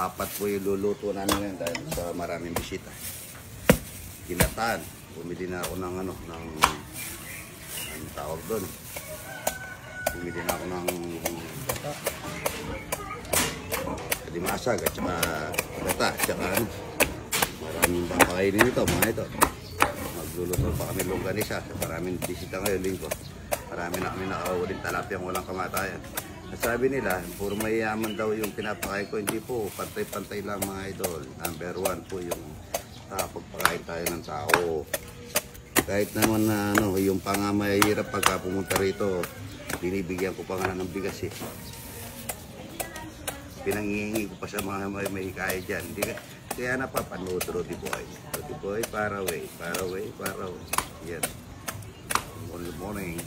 Apat po yung luluto namin ngayon dahil sa maraming bisita. Ginataan. Bumili na ako ng ano tawag doon. Bumili na ako ng kalimasag at saka gata at saka ano. Maraming papakainin nito mga ito. Magluluto pa kami longganisa. Maraming bisita ngayon linggo. Marami na kami nakauling talapyang walang kamatayan. Sabi nila, puro mayayaman daw yung pinapakain ko. Hindi po, pantay-pantay lang mga idol. Number 1 po yung pagpakain tayo ng tao. Kahit naman na yung pangamahirap pagka pumunta rito, binibigyan ko pa nga ng bigas eh. Pinangingi ko pa sa mga may hikaya dyan. Kaya napapanood Rudy Boy. Rudy Boy, para away. Yan. Good morning.